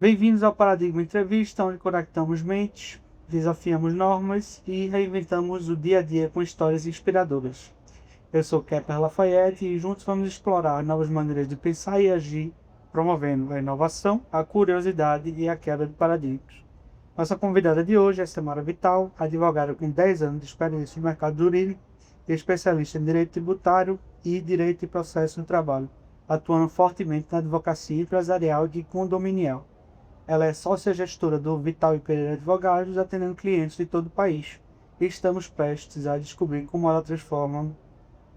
Bem-vindos ao Paradigma Entrevista, onde conectamos mentes, desafiamos normas e reinventamos o dia a dia com histórias inspiradoras. Eu sou Kepler Lafayette e juntos vamos explorar novas maneiras de pensar e agir, promovendo a inovação, a curiosidade e a quebra de paradigmas. Nossa convidada de hoje é Samara Vital, advogada com 10 anos de experiência no mercado jurídico, especialista em direito tributário e direito e processo do trabalho, atuando fortemente na advocacia empresarial e condominial. Ela é sócia-gestora do Vital e Pereira Advogados, atendendo clientes de todo o país. E estamos prestes a descobrir como ela transforma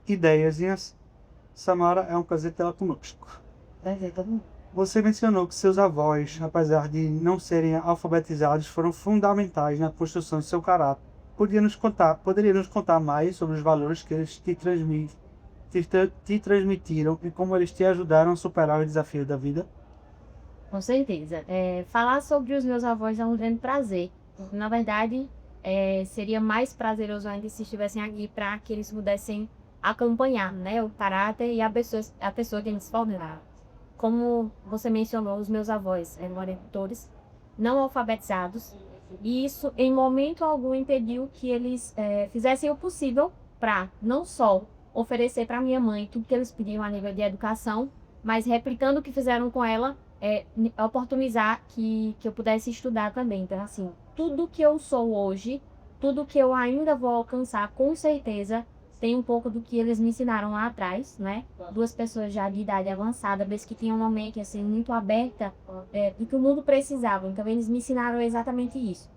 ideias em ação. Samara, é um prazer tê-la conosco. Você mencionou que seus avós, apesar de não serem alfabetizados, foram fundamentais na construção de seu caráter. Poderia nos contar mais sobre os valores que eles te transmitiram e como eles te ajudaram a superar os desafios da vida? Com certeza. Falar sobre os meus avós é um grande prazer. Na verdade, seria mais prazeroso ainda se estivessem aqui para que eles pudessem acompanhar, né, o caráter e a pessoa que eles formaram. Como você mencionou, os meus avós eram agricultores não alfabetizados, e isso em momento algum impediu que eles fizessem o possível para não só oferecer para minha mãe tudo que eles pediam a nível de educação, mas replicando o que fizeram com ela, oportunizar que eu pudesse estudar também. Então, assim, tudo que eu sou hoje, tudo que eu ainda vou alcançar, com certeza, tem um pouco do que eles me ensinaram lá atrás, né? Duas pessoas já de idade avançada, mas que tinham uma mente, assim, muito aberta, do que o mundo precisava. Então, eles me ensinaram exatamente isso.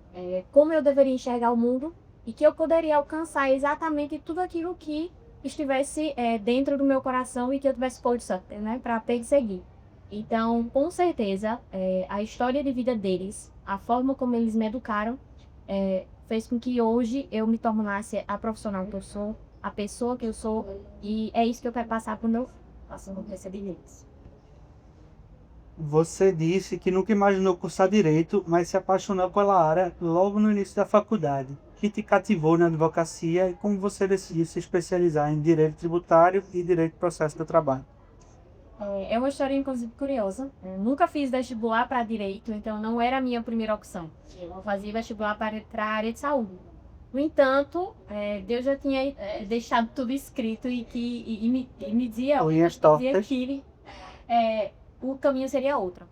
Como eu deveria enxergar o mundo e que eu poderia alcançar exatamente tudo aquilo que estivesse, dentro do meu coração e que eu tivesse força, né, para perseguir. Então, com certeza, a história de vida deles, a forma como eles me educaram, fez com que hoje eu me tornasse a profissional que eu sou, a pessoa que eu sou, e é isso que eu quero passar para o meu passando receber deles. Você disse que nunca imaginou cursar direito, mas se apaixonou pela área logo no início da faculdade. O que te cativou na advocacia e como você decidiu se especializar em direito tributário e direito do processo do trabalho? É uma história, inclusive, curiosa. Eu nunca fiz vestibular para direito, então não era a minha primeira opção. Eu fazia vestibular para a área de saúde. No entanto, Deus já tinha deixado tudo escrito e me Unhas dizia tortas. que o caminho seria outro.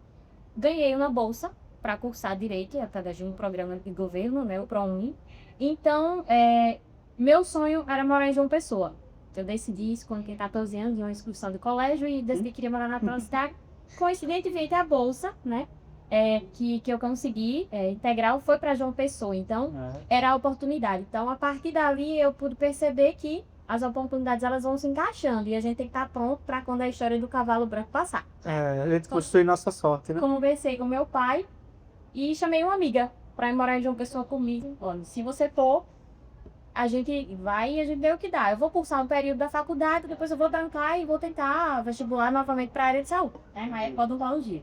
Ganhei uma bolsa para cursar direito através de um programa de governo, né, o ProUni. Então, meu sonho era morar em João Pessoa. Eu decidi isso quando tinha 14 anos, em uma excursão de colégio, e decidi que queria morar naquela cidade. Coincidentemente, a bolsa, né, que eu consegui, integral, foi para João Pessoa. Então, era a oportunidade. Então, a partir dali, eu pude perceber que as oportunidades elas vão se encaixando e a gente tem que estar pronto para quando a história do cavalo branco passar. A gente construi nossa sorte, né? Conversei com meu pai e chamei uma amiga para ir morar em João Pessoa comigo. Olha, se você for, a gente vai e a gente vê o que dá. Eu vou cursar um período da faculdade, depois eu vou trancar e vou tentar vestibular novamente para a área de saúde, né? Na época da odontologia.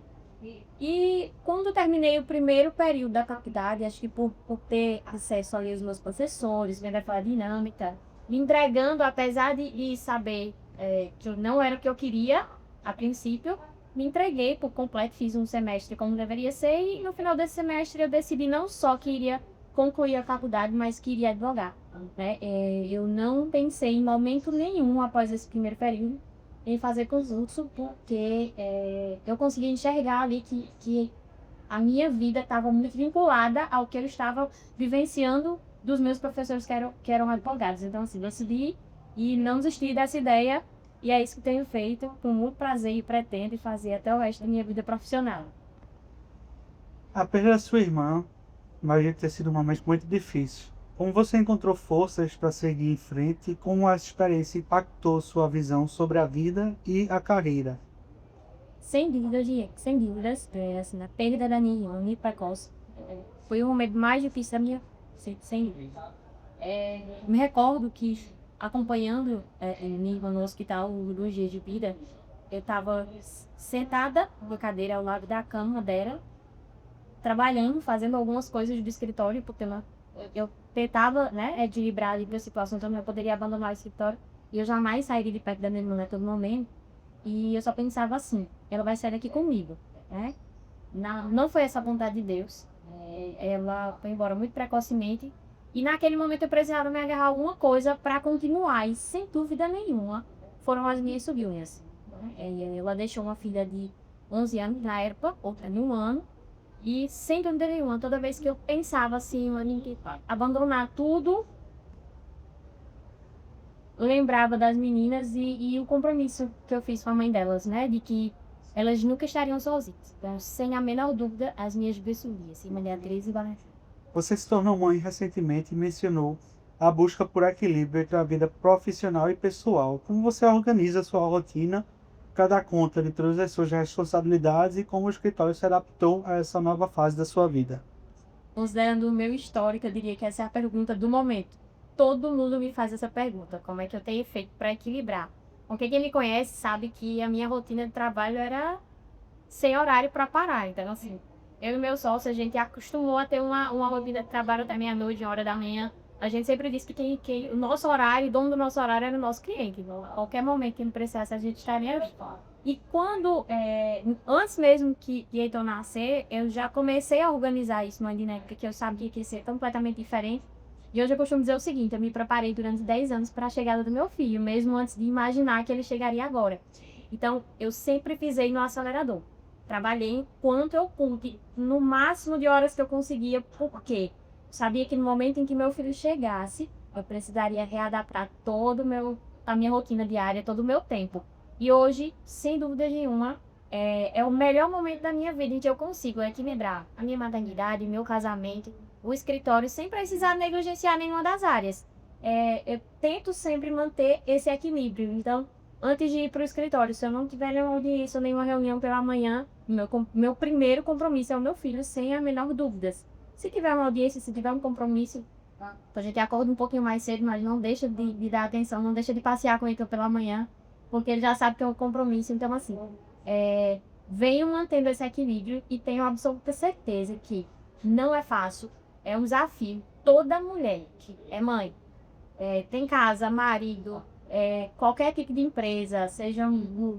E quando eu terminei o primeiro período da faculdade, acho que por ter acesso ali aos meus professores, vendo aquela dinâmica, me entregando, apesar de saber que não era o que eu queria a princípio, me entreguei por completo, fiz um semestre como deveria ser, e no final desse semestre eu decidi não só que iria concluir a faculdade, mas que iria advogar, né? Eu não pensei em momento nenhum após esse primeiro período em fazer concurso, porque eu consegui enxergar ali que a minha vida estava muito vinculada ao que eu estava vivenciando dos meus professores que eram advogados. Então, assim, decidi e não desisti dessa ideia, e é isso que tenho feito com muito prazer e pretendo fazer até o resto da minha vida profissional. A perda da sua irmã imagina ter sido um momento muito difícil. Como você encontrou forças para seguir em frente e como essa experiência impactou sua visão sobre a vida e a carreira? Sem dúvidas, assim, a perda da minha irmã muito precoce foi o momento mais difícil da minha, sem dúvida. Me recordo que, acompanhando minha irmã no hospital, os 2 dias de vida, eu estava sentada na cadeira ao lado da cama dela, trabalhando, fazendo algumas coisas do escritório, porque eu tentava, né, equilibrar ali a situação, então eu poderia abandonar o escritório, e eu jamais sairia de perto da minha irmã a todo momento, e eu só pensava assim, ela vai sair daqui comigo, né? Não foi essa a vontade de Deus. Ela foi embora muito precocemente. E naquele momento eu precisava me agarrar a alguma coisa para continuar. E sem dúvida nenhuma foram as minhas sobrinhas. Ela deixou uma filha de 11 anos na época, outra de 1 ano. E sem dúvida nenhuma, toda vez que eu pensava assim, em abandonar tudo, eu lembrava das meninas e o compromisso que eu fiz com a mãe delas, né? De que elas nunca estariam sozinhas. Então, sem a menor dúvida, as minhas bessourias, Maria Teresa e Valentina. Você se tornou mãe recentemente e mencionou a busca por equilíbrio entre a vida profissional e pessoal. Como você organiza a sua rotina para dar conta de todas as suas responsabilidades e como o escritório se adaptou a essa nova fase da sua vida? Considerando o meu histórico, eu diria que essa é a pergunta do momento. Todo mundo me faz essa pergunta, como é que eu tenho feito para equilibrar? Porque quem me conhece sabe que a minha rotina de trabalho era sem horário para parar. Então, assim, eu e meu sócio, a gente acostumou a ter uma rotina de trabalho até meia-noite, 1 hora da manhã. A gente sempre disse que o nosso horário, o dono do nosso horário era o nosso cliente. Então, a qualquer momento que ele precisasse, a gente estaria ali. E quando, antes mesmo de Heitor nascer, eu já comecei a organizar isso numa dinâmica que eu sabia que ia ser completamente diferente. E hoje eu costumo dizer o seguinte, eu me preparei durante 10 anos para a chegada do meu filho, mesmo antes de imaginar que ele chegaria agora. Então, eu sempre pisei no acelerador. Trabalhei enquanto eu pude, no máximo de horas que eu conseguia, porque sabia que no momento em que meu filho chegasse, eu precisaria readaptar a minha rotina diária, todo o meu tempo. E hoje, sem dúvida nenhuma, é o melhor momento da minha vida em que eu consigo equilibrar a minha maternidade, meu casamento, o escritório, sem precisar negligenciar nenhuma das áreas. Eu tento sempre manter esse equilíbrio. Então, antes de ir para o escritório, se eu não tiver nenhuma audiência ou nenhuma reunião pela manhã, meu primeiro compromisso é o meu filho, sem a menor dúvida. Se tiver uma audiência, se tiver um compromisso, a gente acorda um pouquinho mais cedo, mas não deixa de dar atenção, não deixa de passear com ele pela manhã, porque ele já sabe que é um compromisso. Então, assim, venho mantendo esse equilíbrio e tenho absoluta certeza que não é fácil, é um desafio. Toda mulher que é mãe, tem casa, marido, qualquer tipo de empresa, seja,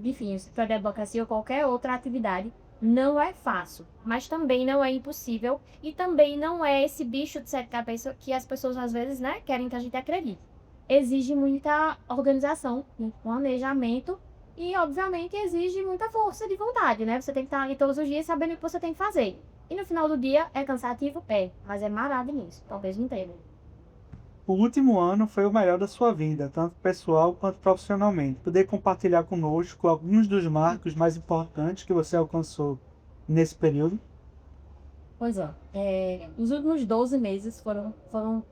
enfim, setor de advocacia ou qualquer outra atividade, não é fácil, mas também não é impossível e também não é esse bicho de sete cabeças que as pessoas às vezes, né, querem que a gente acredite. Exige muita organização, muito planejamento e, obviamente, exige muita força de vontade, né? Você tem que estar ali todos os dias sabendo o que você tem que fazer. E no final do dia é cansativo? Mas é maravilhoso, talvez não tenha. O último ano foi o melhor da sua vida, tanto pessoal quanto profissionalmente. Poder compartilhar conosco alguns dos marcos mais importantes que você alcançou nesse período? Pois é. Os últimos 12 meses foram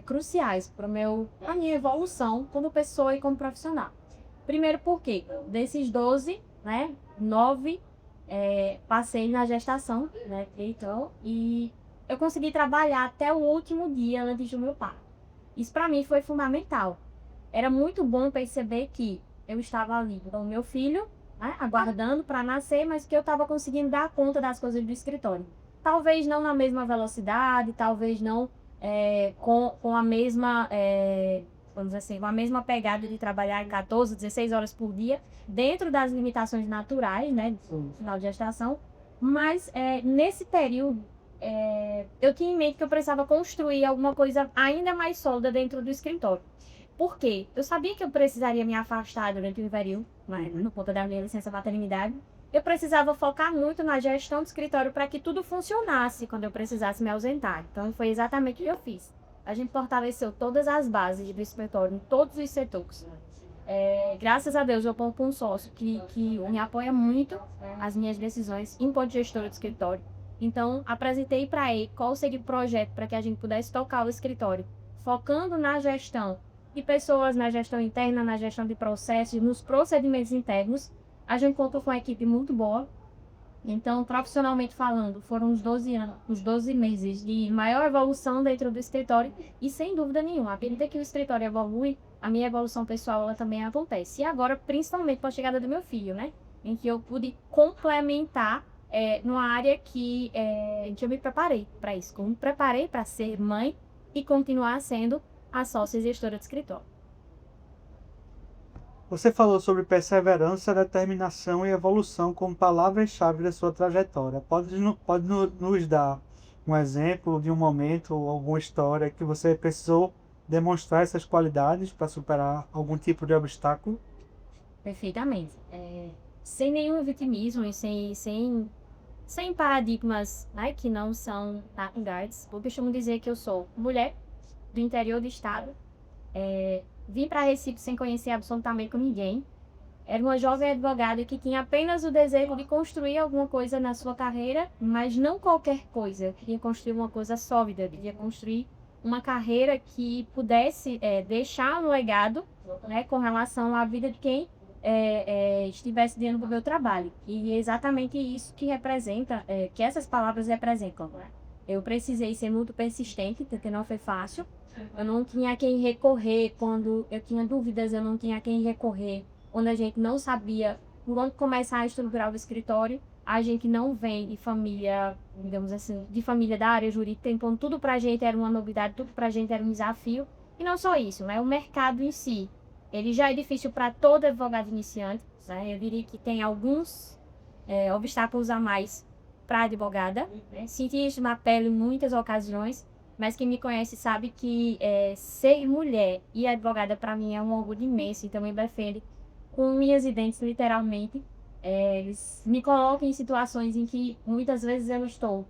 cruciais para a minha evolução como pessoa e como profissional. Primeiro porque desses 12, né, 9 passei na gestação, né, então, e eu consegui trabalhar até o último dia antes do meu parto. Isso para mim foi fundamental. Era muito bom perceber que eu estava ali com o meu filho, né, aguardando para nascer, mas que eu estava conseguindo dar conta das coisas do escritório. Talvez não na mesma velocidade, talvez não com a mesma, vamos dizer assim, com a mesma pegada de trabalhar em 14, 16 horas por dia, dentro das limitações naturais, né, do final de gestação. Mas nesse período, eu tinha em mente que eu precisava construir alguma coisa ainda mais sólida dentro do escritório. Por quê? Eu sabia que eu precisaria me afastar durante o inverno, né, no ponto da minha licença maternidade. Eu precisava focar muito na gestão do escritório para que tudo funcionasse quando eu precisasse me ausentar. Então, foi exatamente o que eu fiz. A gente fortaleceu todas as bases do escritório, em todos os setores. Graças a Deus, eu conto com um sócio que me apoia muito as minhas decisões enquanto gestora do escritório. Então, apresentei para ele qual seria o projeto para que a gente pudesse tocar o escritório, focando na gestão de pessoas, na gestão interna, na gestão de processos, nos procedimentos internos. A gente contou com uma equipe muito boa. Então, profissionalmente falando, foram os 12 anos, os 12 meses de maior evolução dentro do escritório e, sem dúvida nenhuma, à medida que o escritório evolui, a minha evolução pessoal ela também acontece. E agora, principalmente com a chegada do meu filho, né? Em que eu pude complementar numa área que eu me preparei para isso. Eu me preparei para ser mãe e continuar sendo a sócia e gestora do escritório. Você falou sobre perseverança, determinação e evolução como palavras-chave da sua trajetória. Pode nos dar um exemplo de um momento ou alguma história que você precisou demonstrar essas qualidades para superar algum tipo de obstáculo? Perfeitamente. Sem nenhum vitimismo e sem paradigmas, né, que não são guides. Eu costumo dizer que eu sou mulher do interior do estado, vim para Recife sem conhecer absolutamente ninguém. Era uma jovem advogada que tinha apenas o desejo de construir alguma coisa na sua carreira, mas não qualquer coisa. Queria construir uma coisa sólida, queria construir uma carreira que pudesse deixar um legado, né, com relação à vida de quem estivesse dentro do meu trabalho. E é exatamente isso que representa, que essas palavras representam. Eu precisei ser muito persistente, porque não foi fácil. Eu não tinha a quem recorrer quando eu tinha dúvidas, eu não tinha a quem recorrer quando a gente não sabia por onde começar a estruturar o escritório. A gente não vem de família, digamos assim, de família da área jurídica, então tudo pra gente era uma novidade, tudo pra gente era um desafio. E não só isso, né? O mercado em si, ele já é difícil para todo advogado iniciante, né? Eu diria que tem alguns obstáculos a mais para advogada, né? Senti isso na pele em muitas ocasiões, mas quem me conhece sabe que ser mulher e advogada para mim é um orgulho imenso, então me defende com unhas e dentes, literalmente. Eles me colocam em situações em que muitas vezes eu estou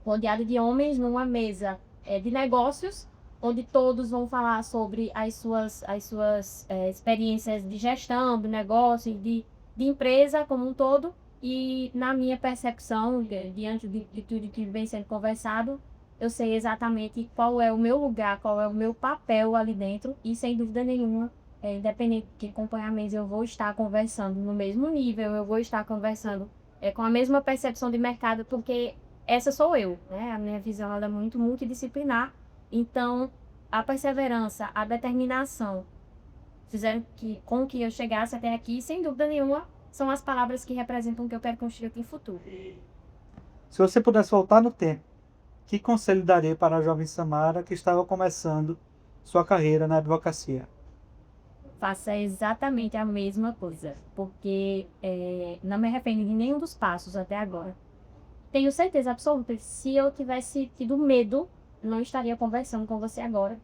rodeada de homens numa mesa de negócios, onde todos vão falar sobre as suas experiências de gestão, do negócio, de empresa como um todo. E na minha percepção, diante de tudo que vem sendo conversado, eu sei exatamente qual é o meu lugar, qual é o meu papel ali dentro, e sem dúvida nenhuma, independente de que acompanhamento eu vou estar conversando no mesmo nível, eu vou estar conversando com a mesma percepção de mercado, porque essa sou eu, né? A minha visão ela é muito multidisciplinar. Então, a perseverança, a determinação fizeram com que eu chegasse até aqui, sem dúvida nenhuma, são as palavras que representam o que eu quero construir aqui no futuro. Se você pudesse voltar no tempo, que conselho daria para a jovem Samara que estava começando sua carreira na advocacia? Faça exatamente a mesma coisa, porque não me arrependo de nenhum dos passos até agora. Tenho certeza absoluta que se eu tivesse tido medo, não estaria conversando com você agora.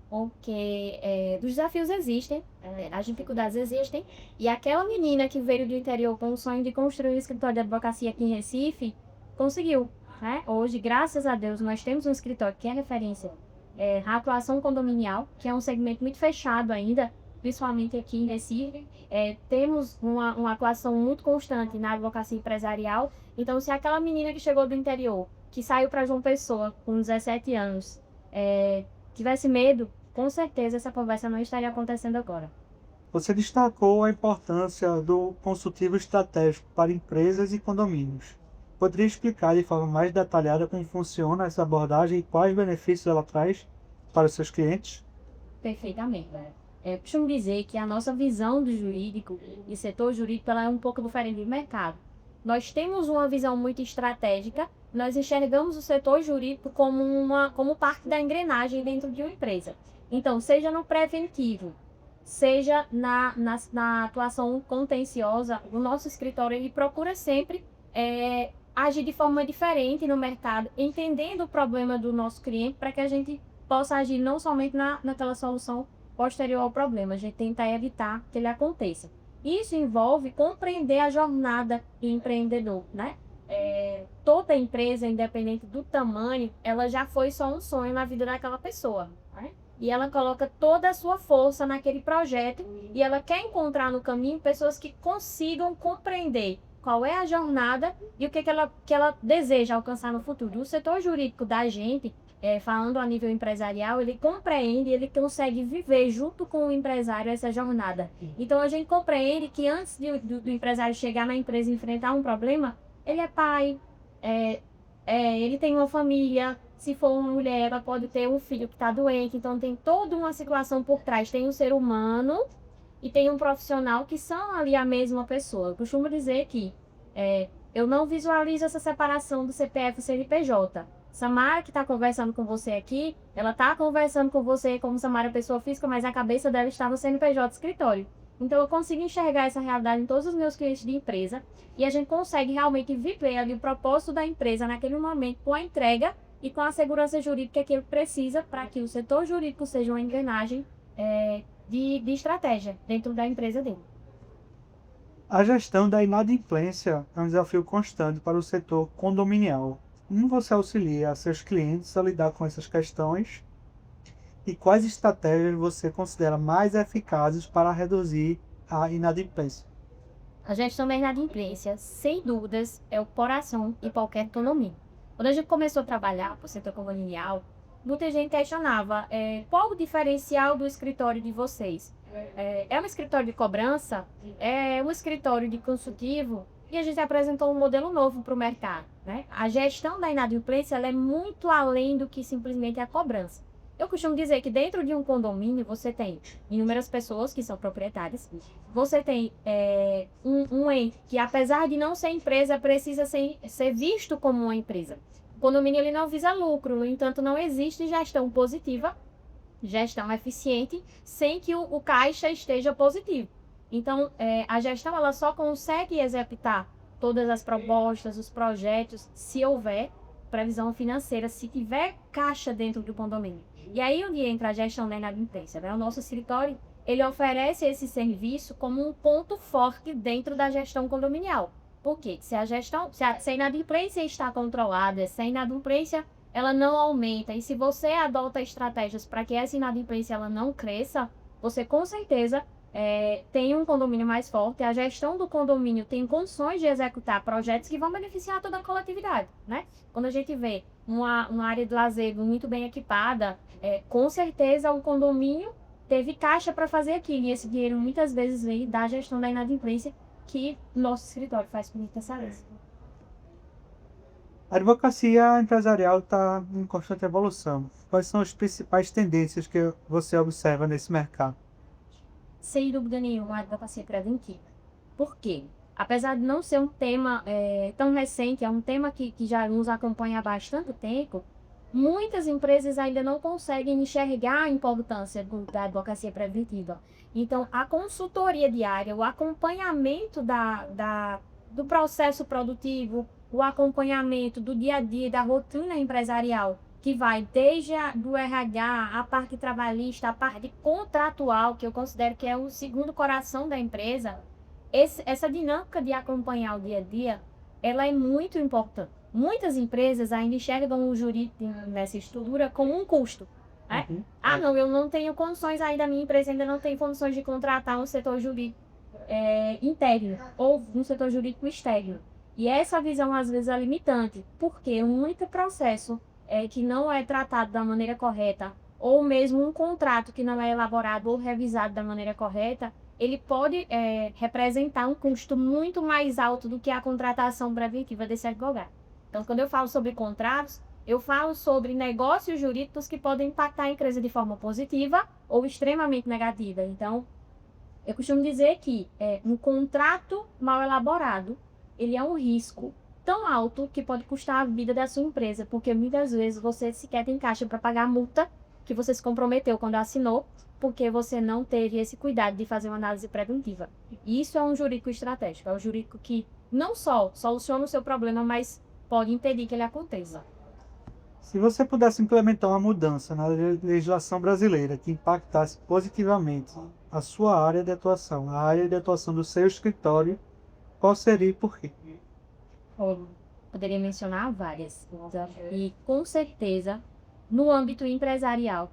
Porque os desafios existem, as dificuldades existem, e aquela menina que veio do interior com o sonho de construir um escritório de advocacia aqui em Recife, conseguiu, né? Hoje, graças a Deus, nós temos um escritório que é referência na atuação condominial, que é um segmento muito fechado ainda, principalmente aqui em Recife. Temos uma atuação muito constante na advocacia empresarial. Então, se aquela menina que chegou do interior, que saiu para João Pessoa com 17 anos, tivesse medo, com certeza essa conversa não estaria acontecendo agora. Você destacou a importância do consultivo estratégico para empresas e condomínios. Poderia explicar de forma mais detalhada como funciona essa abordagem e quais benefícios ela traz para os seus clientes? Perfeitamente. Eu costumo dizer que a nossa visão do jurídico e setor jurídico ela é um pouco diferente do mercado. Nós temos uma visão muito estratégica, nós enxergamos o setor jurídico como parte da engrenagem dentro de uma empresa. Então, seja no preventivo, seja na atuação contenciosa, o nosso escritório ele procura sempre agir de forma diferente no mercado, entendendo o problema do nosso cliente para que a gente possa agir não somente naquela solução posterior ao problema, a gente tenta evitar que ele aconteça. Isso envolve compreender a jornada do empreendedor, né? Toda empresa, independente do tamanho, ela já foi só um sonho na vida daquela pessoa, né? E ela coloca toda a sua força naquele projeto e ela quer encontrar no caminho pessoas que consigam compreender qual é a jornada e o que ela deseja alcançar no futuro. O setor jurídico da gente, falando a nível empresarial, ele compreende, ele consegue viver junto com o empresário essa jornada. Então a gente compreende que antes do empresário chegar na empresa e enfrentar um problema, ele é pai, ele tem uma família, se for uma mulher, ela pode ter um filho que está doente, então tem toda uma situação por trás, tem um ser humano e tem um profissional que são ali a mesma pessoa. Eu costumo dizer que eu não visualizo essa separação do CPF e CNPJ. Samara, que está conversando com você aqui, ela está conversando com você como Samara pessoa física, mas a cabeça dela está no CNPJ do escritório. Então, eu consigo enxergar essa realidade em todos os meus clientes de empresa e a gente consegue realmente viver ali o propósito da empresa naquele momento com a entrega e com a segurança jurídica que ele precisa para que o setor jurídico seja uma engrenagem de estratégia dentro da empresa dele. A gestão da inadimplência é um desafio constante para o setor condominial. Como você auxilia seus clientes a lidar com essas questões e quais estratégias você considera mais eficazes para reduzir a inadimplência? A gestão da inadimplência, sem dúvidas, é o coração de qualquer condomínio. Quando a gente começou a trabalhar para o setor condominial, muita gente questionava qual o diferencial do escritório de vocês. É um escritório de cobrança? É um escritório de consultivo? E a gente apresentou um modelo novo para o mercado, né? A gestão da inadimplência ela é muito além do que simplesmente a cobrança. Eu costumo dizer que dentro de um condomínio você tem inúmeras pessoas que são proprietárias, você tem um ente que, apesar de não ser empresa, precisa ser visto como uma empresa. O condomínio ele não visa lucro, no entanto, não existe gestão positiva, gestão eficiente, sem que o caixa esteja positivo. Então, a gestão ela só consegue executar todas as propostas, os projetos, se houver previsão financeira, se tiver caixa dentro do condomínio. E aí onde entra a gestão da inadimplência, né? O nosso escritório, ele oferece esse serviço como um ponto forte dentro da gestão condominial. Por quê? Se a inadimplência está controlada, se a inadimplência ela não aumenta, e se você adota estratégias para que essa inadimplência ela não cresça, você com certeza tem um condomínio mais forte, a gestão do condomínio tem condições de executar projetos que vão beneficiar toda a coletividade, né? Quando a gente vê uma área de lazer muito bem equipada, com certeza o condomínio teve caixa para fazer aquilo, e esse dinheiro muitas vezes vem da gestão da inadimplência que nosso escritório faz com muita excelência. A advocacia empresarial está em constante evolução. Quais são as principais tendências que você observa nesse mercado? Sem dúvida nenhuma, a advocacia preventiva. Por quê? Apesar de não ser um tema tão recente, é um tema que já nos acompanha há bastante tempo, muitas empresas ainda não conseguem enxergar a importância da advocacia preventiva. Então, a consultoria diária, o acompanhamento do processo produtivo, o acompanhamento do dia a dia, da rotina empresarial, que vai desde do RH, a parte trabalhista, a parte contratual, que eu considero que é o segundo coração da empresa, essa dinâmica de acompanhar o dia a dia, ela é muito importante. Muitas empresas ainda enxergam o jurídico nessa estrutura como um custo. Né? Uhum. Não, eu não tenho condições ainda, a minha empresa ainda não tem condições de contratar um setor jurídico interno ou um setor jurídico externo. E essa visão, às vezes, é limitante, porque muito processo que não é tratado da maneira correta, ou mesmo um contrato que não é elaborado ou revisado da maneira correta, ele pode representar um custo muito mais alto do que a contratação preventiva desse advogado. Então, quando eu falo sobre contratos, eu falo sobre negócios jurídicos que podem impactar a empresa de forma positiva ou extremamente negativa. Então, eu costumo dizer que um contrato mal elaborado, ele é um risco tão alto que pode custar a vida da sua empresa, porque muitas vezes você sequer tem caixa para pagar a multa que você se comprometeu quando assinou, porque você não teve esse cuidado de fazer uma análise preventiva. E isso é um jurídico estratégico, é um jurídico que não só soluciona o seu problema, mas pode impedir que ele aconteça. Se você pudesse implementar uma mudança na legislação brasileira que impactasse positivamente a sua área de atuação, a área de atuação do seu escritório, qual seria e por quê? Poderia mencionar várias. E com certeza, no âmbito empresarial,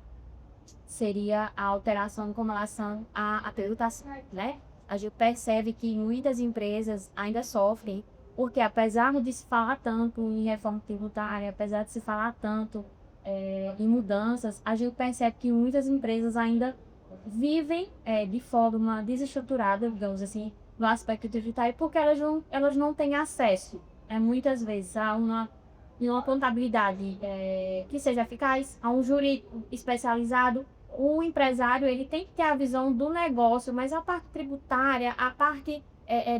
seria a alteração com relação à tributação, né? A gente percebe que muitas empresas ainda sofrem, porque apesar de se falar tanto em reforma tributária, apesar de se falar tanto em mudanças, a gente percebe que muitas empresas ainda vivem de forma desestruturada, digamos assim, no aspecto tributário, porque elas não têm acesso, muitas vezes, a uma contabilidade que seja eficaz, a um jurídico especializado. O empresário ele tem que ter a visão do negócio, mas a parte tributária, a parte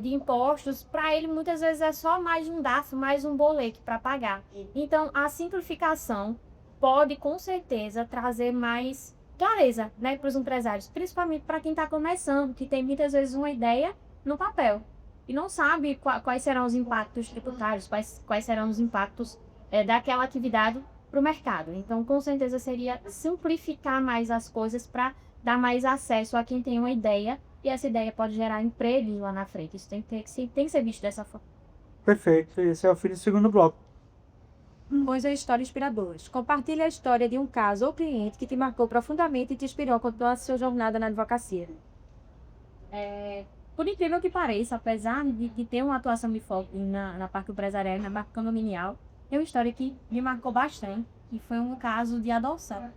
de impostos, para ele muitas vezes é só mais um DARF, mais um boleto para pagar. Então, a simplificação pode, com certeza, trazer mais clareza, né, para os empresários, principalmente para quem está começando, que tem muitas vezes uma ideia no papel e não sabe quais serão os impactos tributários, quais serão os impactos daquela atividade para o mercado. Então, com certeza, seria simplificar mais as coisas para dar mais acesso a quem tem uma ideia e essa ideia pode gerar empregos lá na frente. Isso tem que ser visto dessa forma. Perfeito. Esse é o fim do segundo bloco. Pois é, história inspiradoras. Compartilhe a história de um caso ou cliente que te marcou profundamente e te inspirou a continuar a sua jornada na advocacia. Por incrível que pareça, apesar de ter uma atuação de foco na parte empresarial, na parte condominial, tem uma história que me marcou bastante, e foi um caso de adoção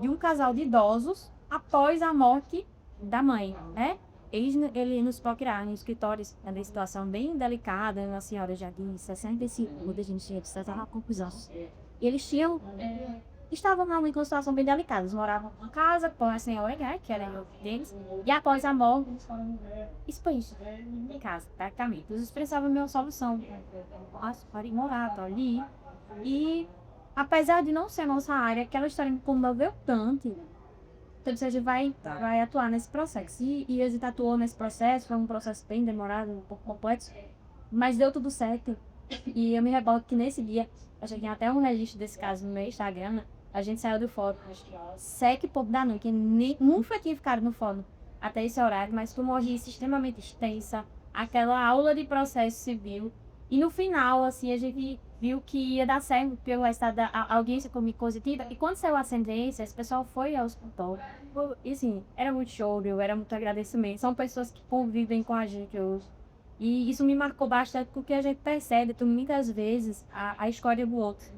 de um casal de idosos após a morte da mãe, né? Ele nos procuraram no escritório, é uma situação bem delicada, uma senhora já de 65 anos, a gente tinha de certa conclusão. E eles estavam realmente em uma situação bem delicada. Eles moravam em casa com a senhora, né, que era deles, e após a morte, eles foram expulsos em casa, praticamente. Eles precisavam de uma solução. Nossa, para ir morar, tá ali. E, apesar de não ser a nossa área, aquela história me comoveu tanto. Então, a gente vai atuar nesse processo. E a gente atuou nesse processo, foi um processo bem demorado, um pouco complexo, mas deu tudo certo. E eu me recordo que nesse dia, a gente tem até um registro desse caso no meu Instagram, a gente saiu do fórum, acho que 7h da noite, que nunca tinha ficado no fórum até esse horário, mas foi uma audiência extremamente extensa, aquela aula de processo civil. E no final, assim, a gente viu que ia dar certo pelo estado da audiência comigo positiva. E quando saiu a sentença, esse pessoal foi ao escritório. E assim, era muito choro, era muito agradecimento. São pessoas que convivem com a gente hoje. E isso me marcou bastante porque a gente percebe que muitas vezes a história do outro,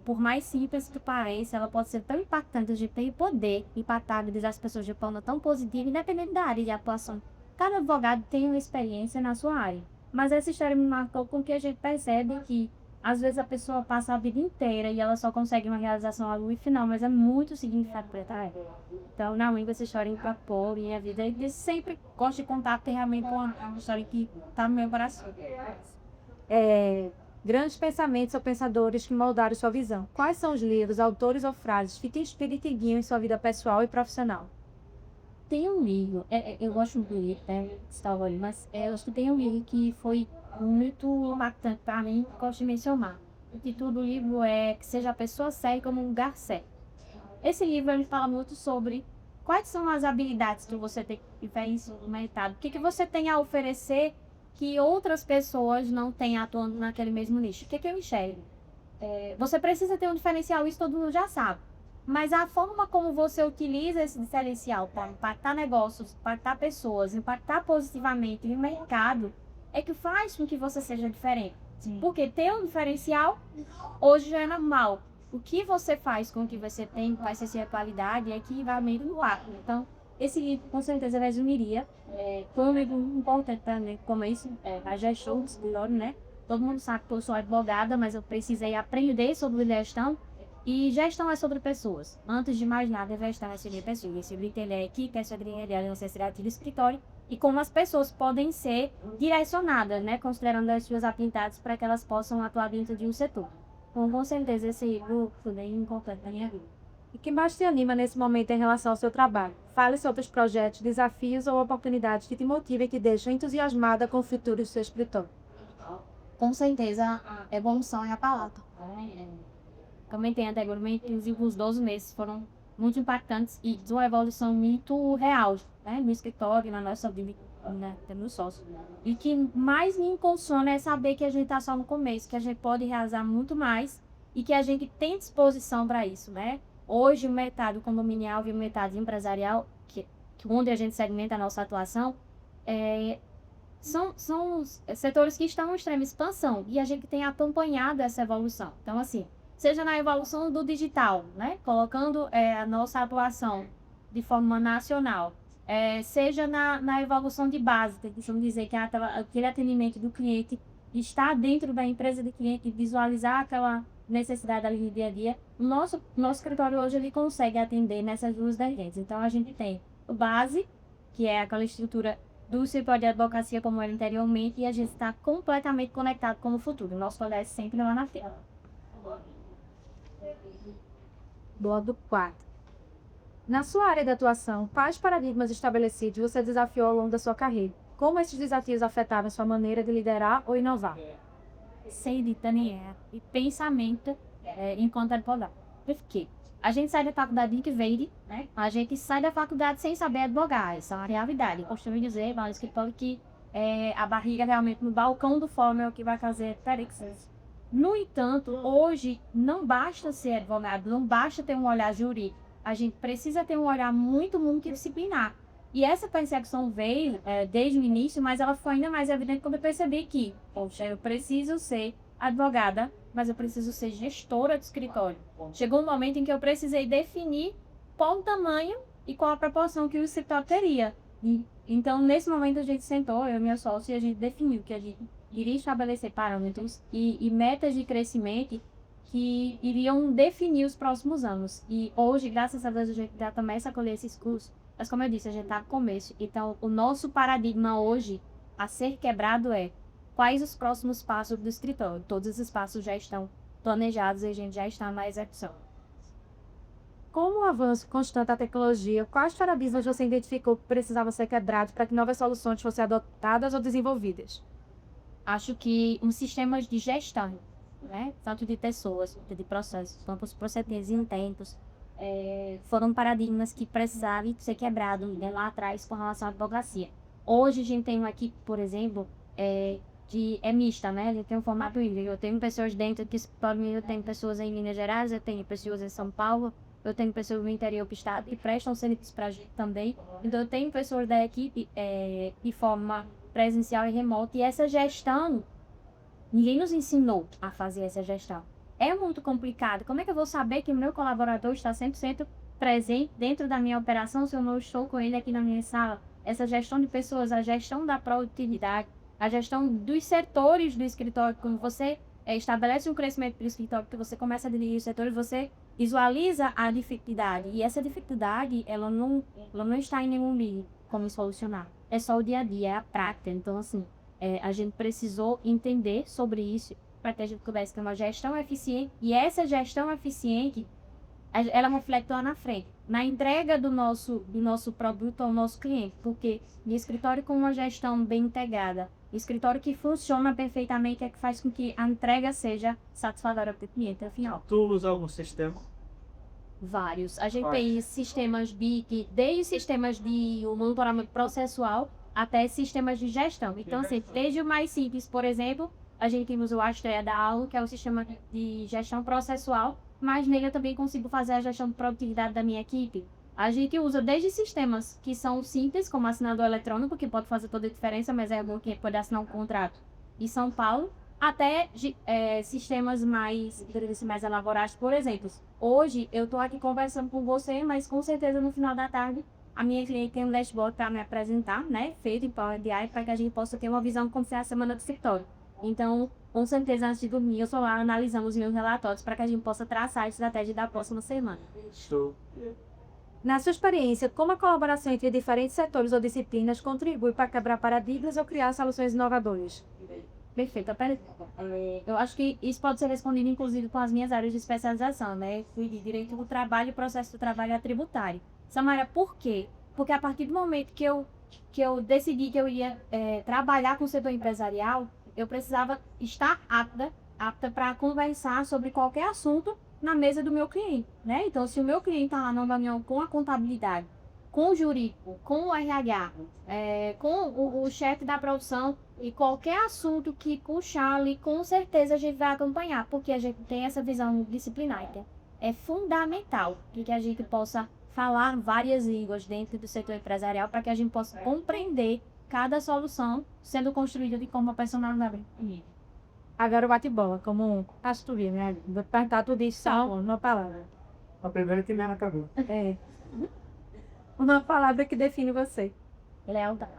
por mais simples que pareça, ela pode ser tão impactante, a gente tem o poder impactar as pessoas de forma tão positiva, independente da área de atuação. Cada advogado tem uma experiência na sua área. Mas essa história me marcou porque a gente percebe que às vezes a pessoa passa a vida inteira e ela só consegue uma realização ali no final, mas é muito significativo para ela. Então, na essa história impactou minha vida e sempre gosto de contar porque realmente é uma história que está no meu coração. Grandes pensamentos ou pensadores que moldaram sua visão. Quais são os livros, autores ou frases que te inspiram e te guiam em sua vida pessoal e profissional? Tem um livro, eu gosto muito do livro, né, Star Wars, mas eu acho que tem um livro que foi muito impactante para mim, gosto de mencionar. O título do livro é Que Seja a Pessoa Certa no Lugar Certo. Esse livro ele fala muito sobre quais são as habilidades que você tem que ver no mercado, o que você tem a oferecer que outras pessoas não têm atuando naquele mesmo nicho. O que eu enxergo? Você precisa ter um diferencial, isso todo mundo já sabe. Mas a forma como você utiliza esse diferencial para impactar negócios, impactar pessoas, impactar positivamente no mercado, é que faz com que você seja diferente. Sim. Porque ter um diferencial hoje já é normal. O que você faz com o que você tem, qual é a sua qualidade, é que vai meio no ar. Então, esse livro com certeza resumiria. Foi um livro importante também, como isso, a gestão do escritório, né? Todo mundo sabe que eu sou advogada, mas eu precisei aprender sobre gestão. E gestão é sobre pessoas. Antes de mais nada, gestão é sobre pessoas. É sobre entender a equipe, é sobre entender a necessidade do escritório e como as pessoas podem ser direcionadas, né? Considerando as suas habilidades para que elas possam atuar dentro de um setor. Então, com certeza, esse livro foi bem importante na minha vida. E que mais te anima nesse momento em relação ao seu trabalho? Fale sobre os projetos, desafios ou oportunidades que te motivam e te deixam entusiasmada com o futuro do seu escritório. Com certeza, a evolução é a palavra. Comentei anteriormente, os últimos 12 meses foram muito impactantes e de uma evolução muito real, né? No escritório, na nossa vida, né? No sócio. E o que mais me impulsiona é saber que a gente está só no começo, que a gente pode realizar muito mais e que a gente tem disposição para isso, né? Hoje, o mercado condominial e o mercado empresarial, onde a gente segmenta a nossa atuação, são os setores que estão em extrema expansão e a gente tem acompanhado essa evolução. Então, assim, seja na evolução do digital, né? Colocando a nossa atuação de forma nacional, seja na evolução de base, vamos dizer que aquele atendimento do cliente está dentro da empresa do cliente, visualizar aquela necessidade ali do dia a dia. Nosso escritório hoje ele consegue atender nessas duas vertentes. Então a gente tem o base, que é aquela estrutura do escritório de advocacia como era anteriormente, e a gente está completamente conectado com o futuro. O nosso olhar é sempre lá na tela. Bloco 4. Na sua área de atuação, quais paradigmas estabelecidos você desafiou ao longo da sua carreira? Como esses desafios afetaram sua maneira de liderar ou inovar? Ser de Daniel e pensamento enquanto advogado. Por quê? A gente sai da faculdade de verde, né? A gente sai da faculdade sem saber advogar. Essa é uma realidade. Eu costumo dizer, mas escritório que a barriga realmente no balcão do fome é o que vai fazer perixas. No entanto, hoje não basta ser advogado, não basta ter um olhar jurídico. A gente precisa ter um olhar muito multidisciplinar. E essa percepção veio desde o início, mas ela foi ainda mais evidente quando eu percebi que, poxa, eu preciso ser advogada, mas eu preciso ser gestora de escritório. Chegou um momento em que eu precisei definir qual o tamanho e qual a proporção que o escritório teria. Então, nesse momento, a gente sentou, eu e minha sócia, e a gente definiu que a gente iria estabelecer parâmetros e metas de crescimento que iriam definir os próximos anos. E hoje, graças a Deus, a gente já começa a colher esses cursos. Mas como eu disse, a gente está no começo. Então, o nosso paradigma hoje a ser quebrado é quais os próximos passos do escritório. Todos esses passos já estão planejados e a gente já está na execução. Com o avanço constante da tecnologia, quais paradigmas você identificou que precisavam ser quebrados para que novas soluções fossem adotadas ou desenvolvidas? Acho que um sistema de gestão, né? Tanto de pessoas, de processos, quanto os procedimentos internos, foram paradigmas que precisavam ser quebrados lá atrás com relação à advocacia. Hoje a gente tem uma equipe, por exemplo, é mista, né? A gente tem um formato híbrido. Eu tenho pessoas dentro que, para mim, eu tenho pessoas em Minas Gerais, eu tenho pessoas em São Paulo, eu tenho pessoas no interior do estado que prestam serviços para a gente também. Então, eu tenho pessoas da equipe de forma presencial e remota. E essa gestão, ninguém nos ensinou a fazer essa gestão. É muito complicado. Como é que eu vou saber que o meu colaborador está 100% presente dentro da minha operação se eu não estou com ele aqui na minha sala? Essa gestão de pessoas, a gestão da produtividade, a gestão dos setores do escritório, quando você estabelece um crescimento do escritório, que você começa a dirigir os setores, você visualiza a dificuldade. E essa dificuldade, ela não está em nenhum livro como solucionar. É só o dia a dia, é a prática. Então, assim, a gente precisou entender sobre isso para que a gente pudesse ter uma gestão eficiente. E essa gestão eficiente, ela reflete lá na frente, na entrega do nosso produto ao nosso cliente. Porque o escritório com uma gestão bem integrada, escritório que funciona perfeitamente, é que faz com que a entrega seja satisfatória para o cliente, afinal. Tu usa algum sistema? Vários. A gente tem sistemas desde sistemas de monitoramento processual até sistemas de gestão. Então, assim, desde o mais simples, por exemplo, a gente usa o Astrea da Aula, que é o sistema de gestão processual, mas nele eu também consigo fazer a gestão de produtividade da minha equipe. A gente usa desde sistemas que são simples, como assinador eletrônico, que pode fazer toda a diferença, mas é algum que pode assinar um contrato em São Paulo, até sistemas mais elaborados. Por exemplo, hoje eu estou aqui conversando com você, mas com certeza no final da tarde a minha cliente tem um dashboard para me apresentar, né, feito em Power BI, para que a gente possa ter uma visão de como será a semana do escritório. Então, com certeza, antes de dormir, eu só lá analisamos meus relatórios para que a gente possa traçar a estratégia da próxima semana. Estou. Na sua experiência, como a colaboração entre diferentes setores ou disciplinas contribui para quebrar paradigmas ou criar soluções inovadoras? Perfeito. Eu acho que isso pode ser respondido, inclusive, com as minhas áreas de especialização, né? Fui de direito do trabalho e processo do trabalho é tributário. Samara, por quê? Porque a partir do momento que eu decidi que eu ia trabalhar com o setor empresarial, eu precisava estar apta para conversar sobre qualquer assunto na mesa do meu cliente, né? Então, se o meu cliente está lá numa reunião com a contabilidade, com o jurídico, com o RH, com o chefe da produção e qualquer assunto que puxar ali, com certeza a gente vai acompanhar, porque a gente tem essa visão disciplinar. Então, é fundamental que a gente possa falar várias línguas dentro do setor empresarial para que a gente possa compreender cada solução sendo construída de forma personalizada. Agora o bate-bola, como acho que tu viu, né? Vou te perguntar tudo isso só uma palavra. A primeira que vem na cabeça. Uma palavra que define você. Lealdade.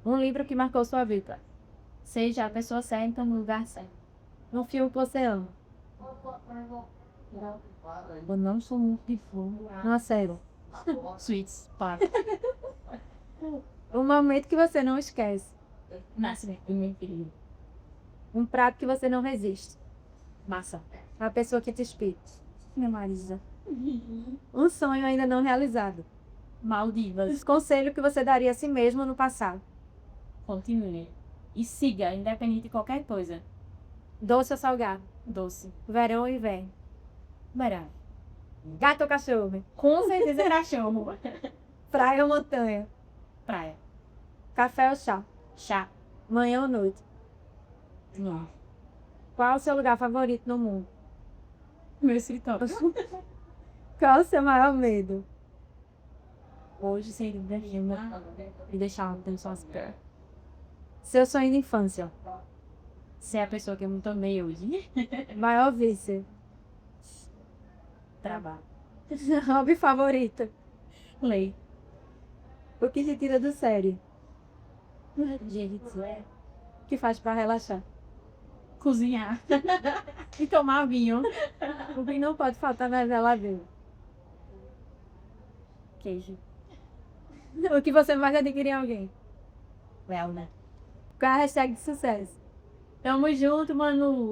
Um livro que marcou sua vida. Seja a pessoa certa no lugar certo. Um filme que você ama. Eu não sou muito de filme. Uma série. Sweets, pá. Um momento que você não esquece. Nascimento do meu filho. Um prato que você não resiste. Massa. Uma pessoa que te inspira. Minha Marisa. Um sonho ainda não realizado. Maldivas. Conselho que você daria a si mesmo no passado. Continue. E siga, independente de qualquer coisa. Doce ou salgado. Doce. Verão ou inverno. Verá. Gato ou cachorro. Com certeza cachorro. Praia ou montanha. Praia. Café ou chá. Chá. Manhã ou noite. Não. Qual o seu lugar favorito no mundo? Meu escritório. Qual o seu maior medo? Hoje seria nenhuma. E deixar uma pessoa espera. Seu sonho de infância. Ser a pessoa que eu me tornei hoje. Maior vício. Trabalho. Hobby favorito. Lei. O que te tira do sério? Gente, O que faz pra relaxar? cozinhar. E tomar vinho. O que não pode faltar na geladeira? Queijo. O que você mais adquire em alguém? Well, né? Qual é a hashtag de sucesso? Tamo junto, Manu.